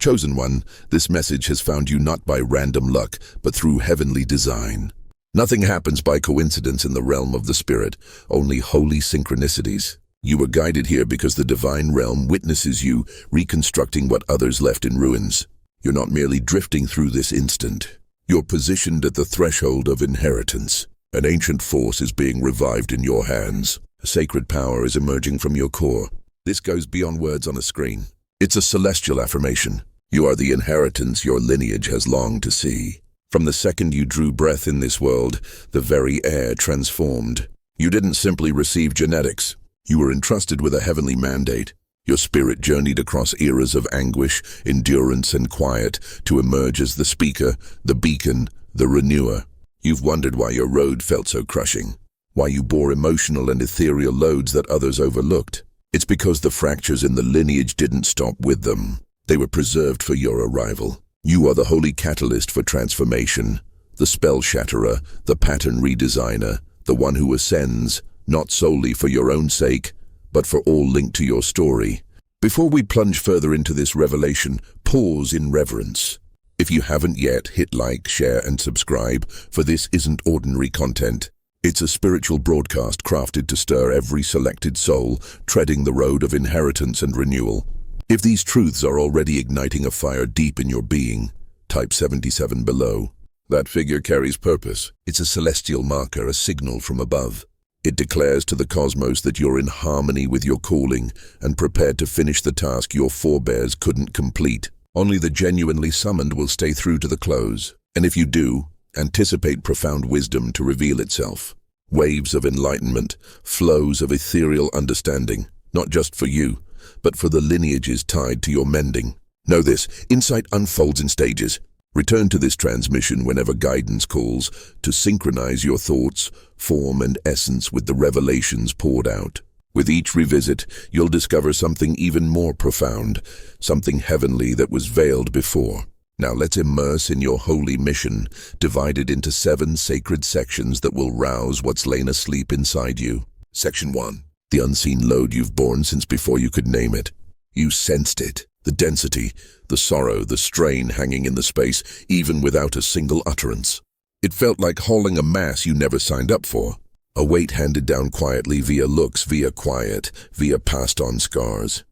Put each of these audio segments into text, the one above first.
Chosen one, this message has found you not by random luck, but through heavenly design. Nothing happens by coincidence in the realm of the spirit, only holy synchronicities. You were guided here because the divine realm witnesses you reconstructing what others left in ruins. You're not merely drifting through this instant. You're positioned at the threshold of inheritance. An ancient force is being revived in your hands. A sacred power is emerging from your core. This goes beyond words on a screen. It's a celestial affirmation. You are the inheritance your lineage has longed to see. From the second you drew breath in this world, the very air transformed. You didn't simply receive genetics. You were entrusted with a heavenly mandate. Your spirit journeyed across eras of anguish, endurance, and quiet to emerge as the speaker, the beacon, the renewer. You've wondered why your road felt so crushing, why you bore emotional and ethereal loads that others overlooked. It's because the fractures in the lineage didn't stop with them. They were preserved for your arrival. You are the holy catalyst for transformation, the spell shatterer, the pattern redesigner, the one who ascends, not solely for your own sake, but for all linked to your story. Before we plunge further into this revelation, pause in reverence. If you haven't yet, hit like, share, and subscribe, for this isn't ordinary content. It's a spiritual broadcast crafted to stir every selected soul, treading the road of inheritance and renewal. If these truths are already igniting a fire deep in your being, type 77 below. That figure carries purpose. It's a celestial marker, a signal from above. It declares to the cosmos that you're in harmony with your calling and prepared to finish the task your forebears couldn't complete. Only the genuinely summoned will stay through to the close. And if you do, anticipate profound wisdom to reveal itself. Waves of enlightenment, flows of ethereal understanding, not just for you, but for the lineages tied to your mending. Know this, insight unfolds in stages. Return to this transmission whenever guidance calls to synchronize your thoughts, form, and essence with the revelations poured out. With each revisit, you'll discover something even more profound, something heavenly that was veiled before. Now let's immerse in your holy mission, divided into 7 sacred sections that will rouse what's lain asleep inside you. Section 1. The unseen load you've borne since before you could name it. You sensed it. The density, the sorrow, the strain hanging in the space, even without a single utterance. It felt like hauling a mass you never signed up for. A weight handed down quietly via looks, via quiet, via passed-on scars.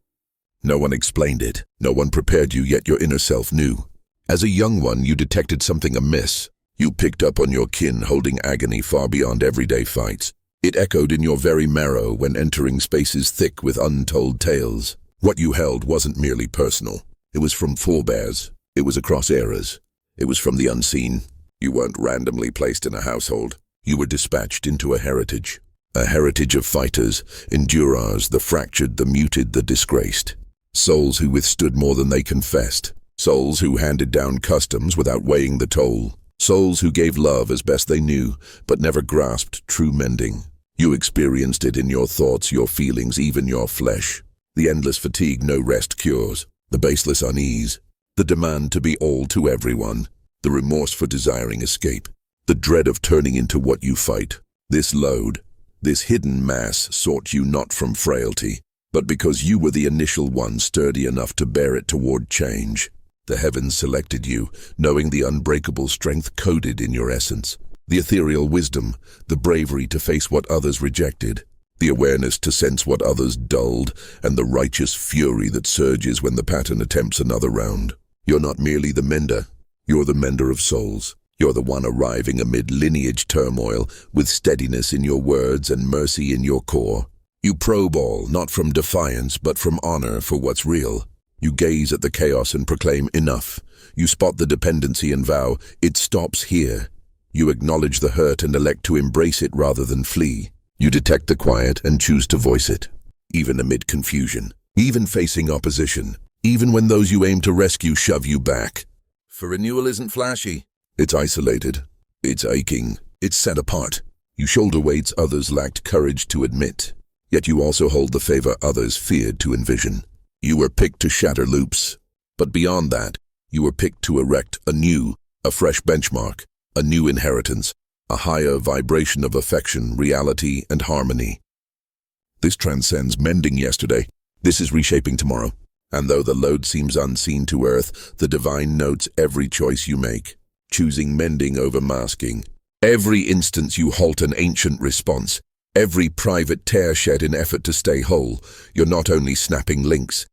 No one explained it. No one prepared you, yet your inner self knew. As a young one, you detected something amiss. You picked up on your kin holding agony far beyond everyday fights. It echoed in your very marrow when entering spaces thick with untold tales. What you held wasn't merely personal. It was from forebears. It was across eras. It was from the unseen. You weren't randomly placed in a household. You were dispatched into a heritage. A heritage of fighters, endurers, the fractured, the muted, the disgraced. Souls who withstood more than they confessed. Souls who handed down customs without weighing the toll. Souls who gave love as best they knew, but never grasped true mending. You experienced it in your thoughts, your feelings, even your flesh. The endless fatigue no rest cures. The baseless unease. The demand to be all to everyone. The remorse for desiring escape. The dread of turning into what you fight. This load, this hidden mass sought you not from frailty, but because you were the initial one sturdy enough to bear it toward change. The heavens selected you, knowing the unbreakable strength coded in your essence. The ethereal wisdom, the bravery to face what others rejected, the awareness to sense what others dulled, and the righteous fury that surges when the pattern attempts another round. You're not merely the mender, you're the mender of souls. You're the one arriving amid lineage turmoil, with steadiness in your words and mercy in your core. You probe all, not from defiance, but from honor for what's real. You gaze at the chaos and proclaim enough. You spot the dependency and vow, it stops here. You acknowledge the hurt and elect to embrace it rather than flee. You detect the quiet and choose to voice it, even amid confusion, even facing opposition, even when those you aim to rescue shove you back. For renewal isn't flashy. It's isolated. It's aching. It's set apart. You shoulder weights others lacked courage to admit, yet you also hold the favor others feared to envision. You were picked to shatter loops, but beyond that, you were picked to erect a fresh benchmark, a new inheritance, a higher vibration of affection, reality, and harmony. This transcends mending yesterday. This is reshaping tomorrow. And though the load seems unseen to earth, the divine notes every choice you make, choosing mending over masking. Every instance you halt an ancient response, every private tear shed in effort to stay whole. You're not only snapping links,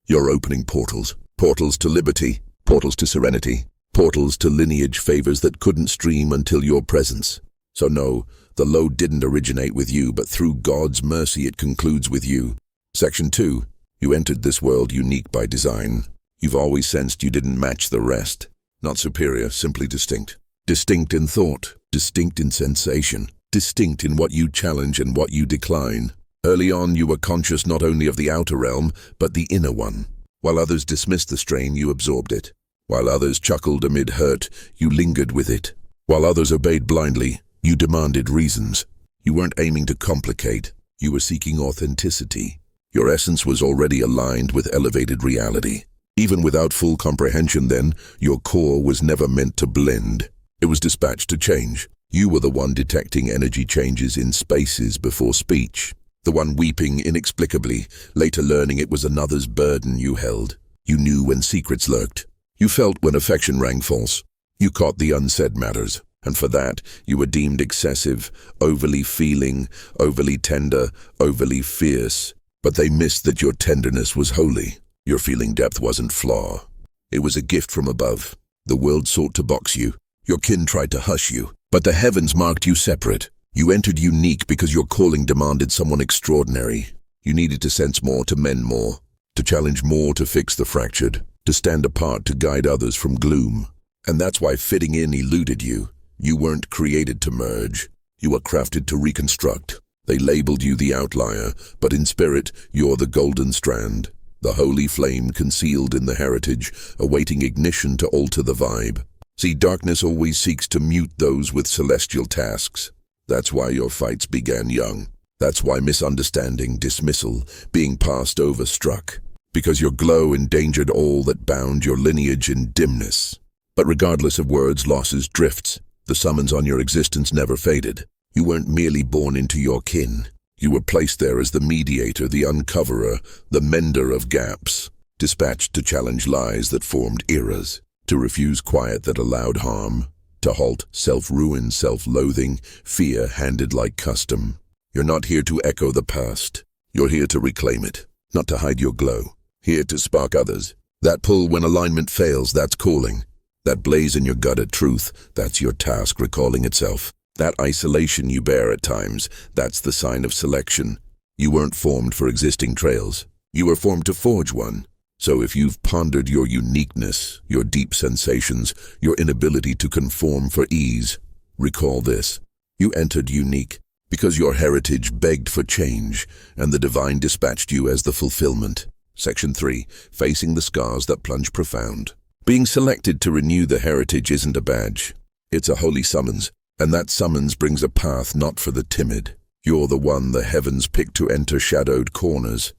you're opening portals. Portals to liberty, portals to serenity, portals to lineage favors that couldn't stream until your presence. So no, the load didn't originate with you, but through God's mercy it concludes with you. Section 2. You entered this world unique by design. You've always sensed you didn't match the rest. Not superior, simply distinct. Distinct in thought, distinct in sensation, distinct in what you challenge and what you decline. Early on you were conscious not only of the outer realm, but the inner one. While others dismissed the strain, you absorbed it. While others chuckled amid hurt, you lingered with it. While others obeyed blindly, you demanded reasons. You weren't aiming to complicate, you were seeking authenticity. Your essence was already aligned with elevated reality. Even without full comprehension then, your core was never meant to blend. It was dispatched to change. You were the one detecting energy changes in spaces before speech. The one weeping inexplicably, later learning it was another's burden you held. You knew when secrets lurked. You felt when affection rang false. You caught the unsaid matters, and for that you were deemed excessive, overly feeling, overly tender, overly fierce. But they missed that your tenderness was holy. Your feeling depth wasn't flaw. It was a gift from above. The world sought to box you. Your kin tried to hush you, but the heavens marked you separate. You entered unique because your calling demanded someone extraordinary. You needed to sense more, to mend more, to challenge more, to fix the fractured, to stand apart, to guide others from gloom. And that's why fitting in eluded you. You weren't created to merge. You were crafted to reconstruct. They labeled you the outlier, but in spirit, you're the golden strand, the holy flame concealed in the heritage, awaiting ignition to alter the vibe. See, darkness always seeks to mute those with celestial tasks. That's why your fights began young. That's why misunderstanding, dismissal, being passed over struck. Because your glow endangered all that bound your lineage in dimness. But regardless of words, losses, drifts, the summons on your existence never faded. You weren't merely born into your kin. You were placed there as the mediator, the uncoverer, the mender of gaps, dispatched to challenge lies that formed eras, to refuse quiet that allowed harm, to halt self-ruin, self-loathing, fear handed like custom. You're not here to echo the past. You're here to reclaim it, not to hide your glow. Here to spark others. That pull when alignment fails, that's calling. That blaze in your gut at truth, that's your task recalling itself. That isolation you bear at times, that's the sign of selection. You weren't formed for existing trails. You were formed to forge one. So if you've pondered your uniqueness, your deep sensations, your inability to conform for ease, recall this. You entered unique because your heritage begged for change, and the divine dispatched you as the fulfillment. Section 3. Facing the scars that plunge profound. Being selected to renew the heritage isn't a badge. It's a holy summons, and that summons brings a path not for the timid. You're the one the heavens picked to enter shadowed corners,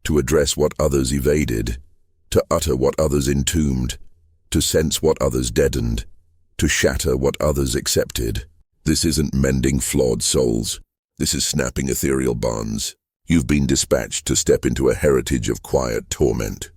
to address what others evaded, to utter what others entombed, to sense what others deadened, to shatter what others accepted. This isn't mending flawed souls. This is snapping ethereal bonds. You've been dispatched to step into a heritage of quiet torment.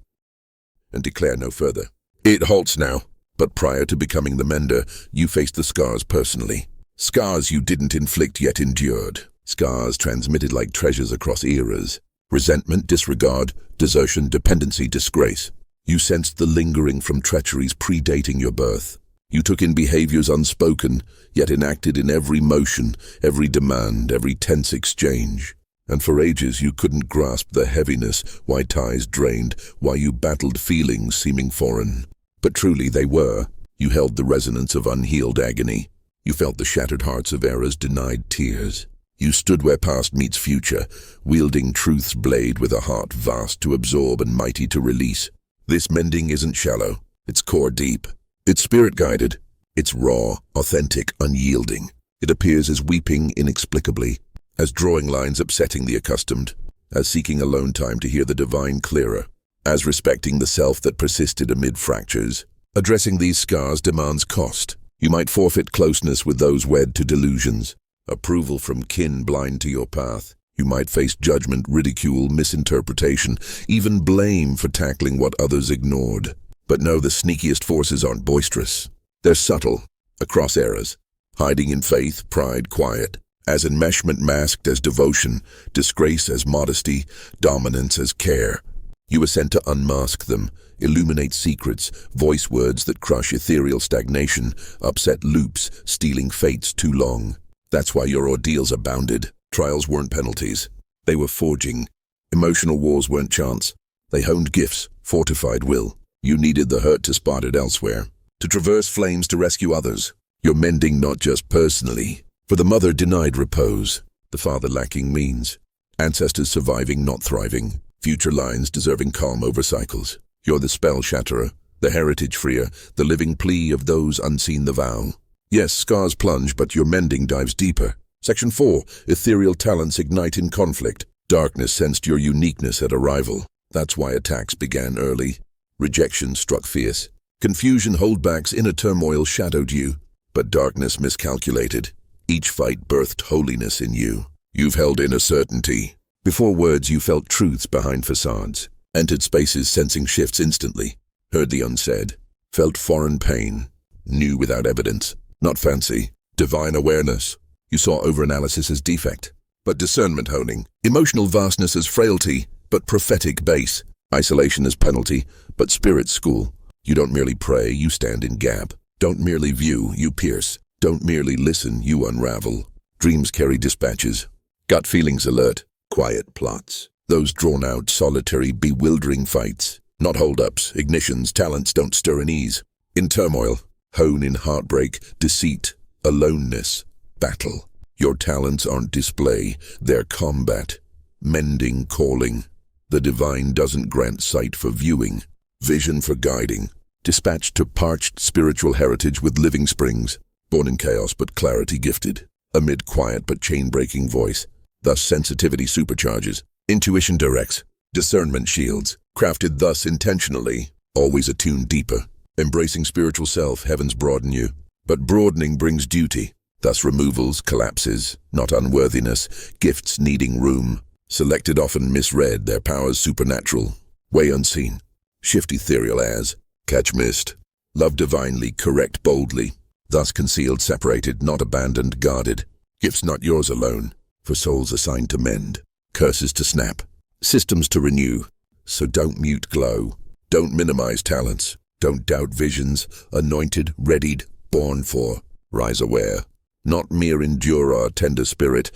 And declare no further. It halts now, but prior to becoming the mender, you faced the scars personally. Scars you didn't inflict yet endured. Scars transmitted like treasures across eras. Resentment, disregard, desertion, dependency, disgrace. You sensed the lingering from treacheries predating your birth. You took in behaviors unspoken, yet enacted in every motion, every demand, every tense exchange. And for ages you couldn't grasp the heaviness, why ties drained, why you battled feelings seeming foreign. But truly they were. You held the resonance of unhealed agony. You felt the shattered hearts of eras denied tears. You stood where past meets future, wielding truth's blade with a heart vast to absorb and mighty to release. This mending isn't shallow, it's core deep. It's spirit-guided. It's raw, authentic, unyielding. It appears as weeping inexplicably, as drawing lines upsetting the accustomed, as seeking alone time to hear the divine clearer, as respecting the self that persisted amid fractures. Addressing these scars demands cost. You might forfeit closeness with those wed to delusions, approval from kin blind to your path. You might face judgment, ridicule, misinterpretation, even blame for tackling what others ignored. But no, the sneakiest forces aren't boisterous. They're subtle, across eras, hiding in faith, pride, quiet, as enmeshment masked as devotion, disgrace as modesty, dominance as care. You are sent to unmask them, illuminate secrets, voice words that crush ethereal stagnation, upset loops, stealing fates too long. That's why your ordeals abounded. Trials weren't penalties. They were forging. Emotional wars weren't chance. They honed gifts, fortified will. You needed the hurt to spot it elsewhere, to traverse flames to rescue others. You're mending not just personally. For the mother denied repose, the father lacking means, ancestors surviving not thriving, future lines deserving calm over cycles. You're the spell shatterer, the heritage freer, the living plea of those unseen the vow. Yes, scars plunge, but your mending dives deeper. Section 4. Ethereal talents ignite in conflict. Darkness sensed your uniqueness at arrival. That's why attacks began early. Rejection struck fierce. Confusion, holdbacks, inner turmoil shadowed you. But darkness miscalculated. Each fight birthed holiness in you. You've held inner certainty. Before words, you felt truths behind facades. Entered spaces sensing shifts instantly. Heard the unsaid. Felt foreign pain. Knew without evidence. Not fancy. Divine awareness. You saw overanalysis as defect, but discernment honing. Emotional vastness as frailty, but prophetic base. Isolation as penalty, but spirit school. You don't merely pray, you stand in gap. Don't merely view, you pierce. Don't merely listen, you unravel. Dreams carry dispatches. Gut feelings alert. Quiet plots. Those drawn-out, solitary, bewildering fights. Not hold-ups, ignitions, talents don't stir in ease. In turmoil, hone in heartbreak, deceit, aloneness. Battle. Your talents aren't display, they're combat. Mending, calling. The divine doesn't grant sight for viewing, vision for guiding. Dispatched to parched spiritual heritage with living springs. Born in chaos but clarity gifted. Amid quiet but chain-breaking voice. Thus sensitivity supercharges. Intuition directs. Discernment shields. Crafted thus intentionally. Always attuned deeper. Embracing spiritual self, heavens broaden you. But broadening brings duty. Thus removals, collapses, not unworthiness, gifts needing room. Selected often misread, their powers supernatural. Way unseen. Shift ethereal as. Catch mist. Love divinely, correct boldly. Thus concealed, separated, not abandoned, guarded. Gifts not yours alone, for souls assigned to mend. Curses to snap. Systems to renew. So don't mute glow. Don't minimize talents. Don't doubt visions. Anointed, readied, born for. Rise aware. Not mere endurer, tender spirit,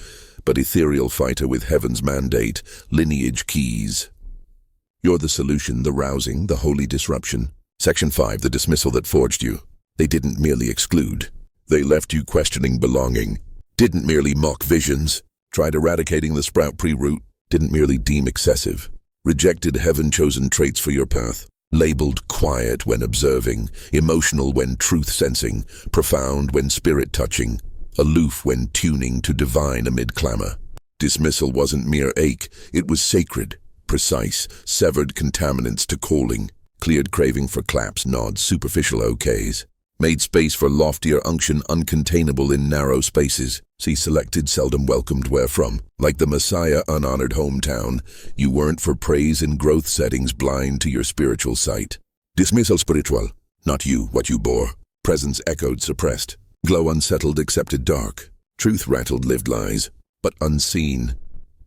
but ethereal fighter with heaven's mandate, lineage keys. You're the solution, the rousing, the holy disruption. Section 5, the dismissal that forged you. They didn't merely exclude. They left you questioning belonging. Didn't merely mock visions. Tried eradicating the sprout pre-root. Didn't merely deem excessive. Rejected heaven-chosen traits for your path. Labeled quiet when observing, emotional when truth-sensing, profound when spirit-touching. Aloof when tuning to divine amid clamor. Dismissal wasn't mere ache, it was sacred, precise, severed contaminants to calling, cleared craving for claps, nods, superficial okays. Made space for loftier unction uncontainable in narrow spaces. See selected, seldom welcomed wherefrom. Like the Messiah unhonored hometown, you weren't for praise in growth settings blind to your spiritual sight. Dismissal spiritual, not you, what you bore. Presence echoed suppressed. Glow unsettled accepted dark. Truth rattled lived lies, but unseen.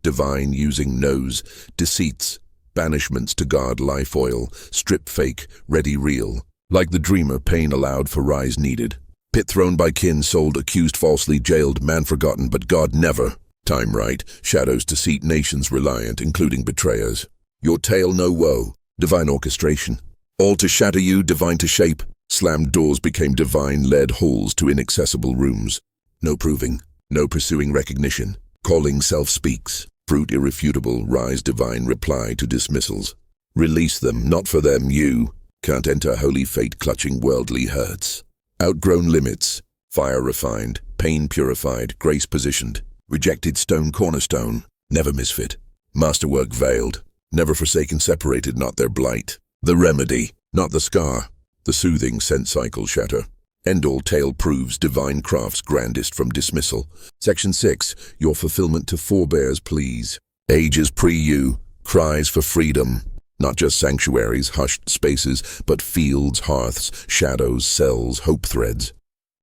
Divine using knows, deceits, banishments to guard life oil, strip fake, ready real. Like the dreamer, pain allowed for rise needed. Pit thrown by kin, sold, accused, falsely jailed, man forgotten, but God never. Time right, shadows to seat nations reliant, including betrayers. Your tale no woe, divine orchestration. All to shatter you, divine to shape. Slammed doors became divine, led halls to inaccessible rooms. No proving, no pursuing recognition. Calling self speaks. Fruit irrefutable, rise divine reply to dismissals. Release them, not for them, you. Can't enter holy fate clutching worldly hurts. Outgrown limits, fire refined, pain purified, grace positioned. Rejected stone cornerstone, never misfit. Masterwork veiled, never forsaken separated, not their blight. The remedy, not the scar. The soothing scent cycle shatter. End-all tale proves divine craft's grandest from dismissal. Section 6. Your fulfillment to forebears, please. Ages pre-you, cries for freedom. Not just sanctuaries, hushed spaces, but fields, hearths, shadows, cells, hope threads.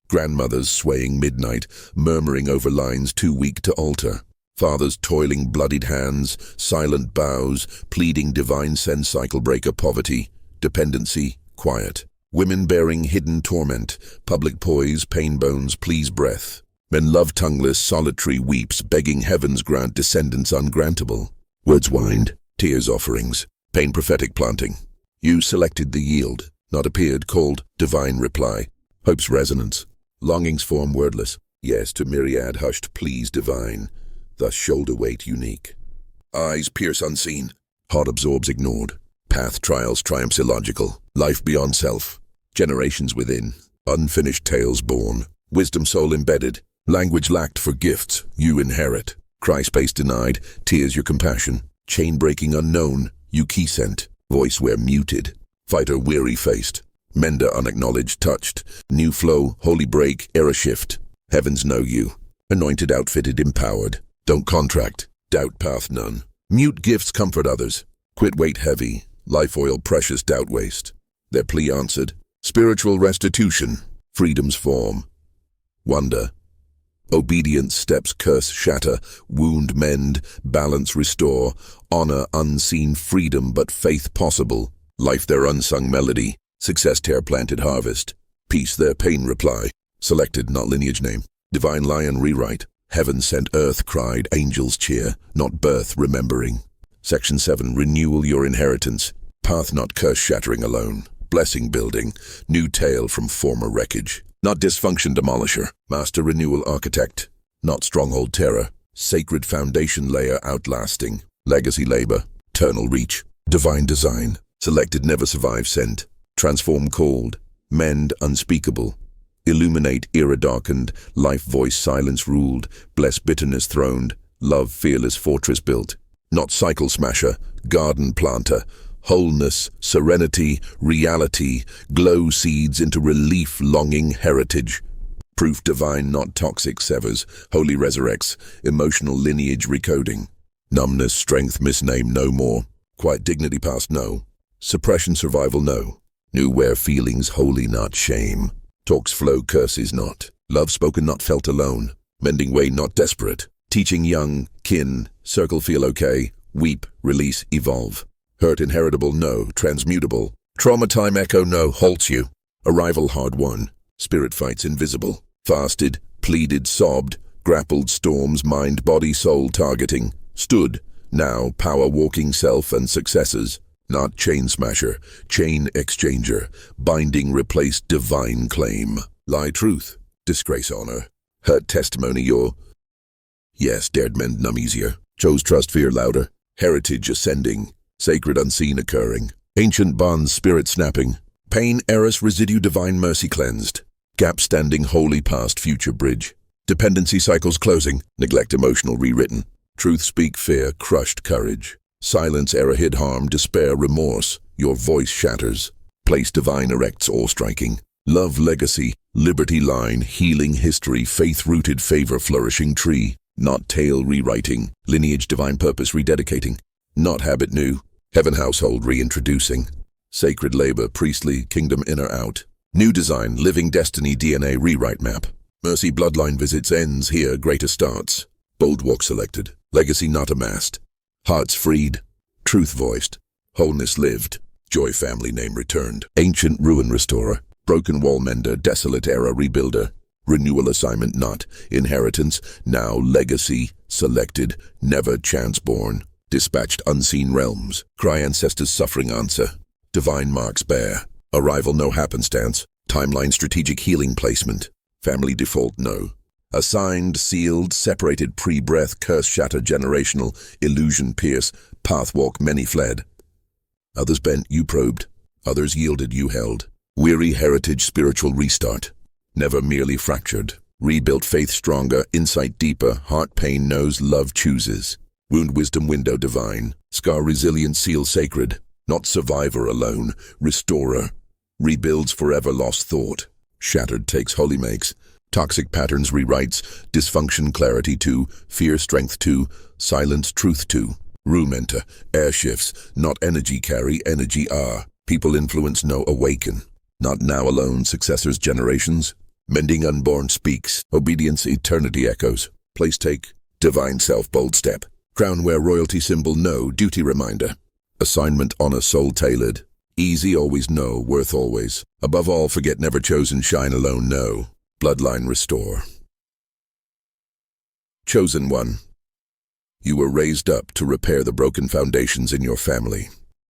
Grandmothers swaying midnight, murmuring over lines too weak to alter. Fathers toiling bloodied hands, silent bows, pleading divine send cycle breaker poverty, dependency, quiet. Women bearing hidden torment, public poise, pain bones, please breath. Men love tongueless, solitary weeps, begging heaven's grant descendants ungrantable. Words wind, tears offerings, pain prophetic planting. You selected the yield, not appeared, called, divine reply. Hope's resonance, longings form wordless, yes to myriad hushed pleas divine, thus shoulder weight unique. Eyes pierce unseen, heart absorbs ignored. Path trials triumphs illogical, life beyond self, generations within, unfinished tales born, wisdom soul embedded, language lacked for gifts, you inherit. Cry space denied, tears your compassion, chain breaking unknown, you key sent, voice where muted, fighter weary faced, mender unacknowledged touched, new flow, holy break, era shift, heavens know you, anointed outfitted empowered, don't contract, doubt path none, mute gifts comfort others, quit weight heavy, life oil precious doubt waste. Their plea answered, spiritual restitution, freedom's form. Wonder, obedience steps curse shatter, wound mend, balance restore, honor unseen freedom but faith possible, life their unsung melody, success tear planted harvest, peace their pain reply, selected not lineage name, divine lion rewrite, heaven sent earth cried angels cheer, not birth remembering. Section 7. Renewal your inheritance, path not curse shattering alone, blessing building, new tale from former wreckage, not dysfunction demolisher, master renewal architect, not stronghold terror, sacred foundation layer outlasting, legacy labor, eternal reach, divine design, selected never survive sent, transform called, mend unspeakable, illuminate era darkened, life voice silence ruled, bless bitterness throned, love fearless fortress built, not cycle smasher, garden planter, wholeness, serenity, reality, glow seeds into relief longing heritage. Proof divine not toxic severs, holy resurrects, emotional lineage recoding. Numbness, strength, misname no more, quiet dignity past no, suppression survival no, new where feelings holy not shame, talks flow curses not, love spoken not felt alone, mending way not desperate, teaching young, kin, circle feel okay, weep, release, evolve. Hurt inheritable no, transmutable, trauma time echo no, halts you, arrival hard won, spirit fights invisible, fasted, pleaded, sobbed, grappled storms mind body soul targeting, stood, now power walking self and successors, not chain smasher, chain exchanger, binding replaced divine claim, lie truth, disgrace honor, hurt testimony your, yes dared mend numb easier, chose trust fear louder, heritage ascending, sacred unseen occurring, ancient bonds spirit snapping, pain errors residue divine mercy cleansed, gap standing holy past future bridge, dependency cycles closing, neglect emotional rewritten, truth speak fear crushed courage, silence error hid harm despair remorse, your voice shatters, place divine erects awe striking, love legacy, liberty line healing history faith rooted favor flourishing tree, not tale rewriting, lineage divine purpose rededicating, not habit new, heaven household reintroducing, sacred labor priestly kingdom inner out, new design living destiny DNA rewrite map, mercy bloodline visits ends here greater starts, bold walk selected, legacy not amassed, hearts freed, truth voiced, wholeness lived, joy family name returned, ancient ruin restorer, broken wall mender desolate era rebuilder, renewal assignment not, inheritance, now legacy, selected, never chance born, dispatched unseen realms, cry ancestors suffering answer, divine marks bear, arrival no happenstance, timeline strategic healing placement, family default no, assigned, sealed, separated pre-breath, curse shatter generational, illusion pierce, path walk many fled. Others bent, you probed, others yielded, you held, weary heritage spiritual restart, never merely fractured, rebuilt faith stronger, insight deeper, heart pain knows love chooses, wound wisdom window divine, scar resilient seal sacred, not survivor alone, restorer, rebuilds forever lost thought, Shattered takes holy makes. Toxic patterns rewrites. Dysfunction clarity 2. Fear strength 2. Silence truth 2. Room enter. Air shifts. Not energy carry, energy are. People influence no awaken. Not now alone, successors generations. Mending unborn speaks. Obedience eternity echoes. Place take. Divine self bold step. Crown wear royalty symbol no. Duty reminder. Assignment honor soul tailored. Easy always no. Worth always. Above all forget never chosen shine alone no. Bloodline restore. Chosen one. You were raised up to repair the broken foundations in your family.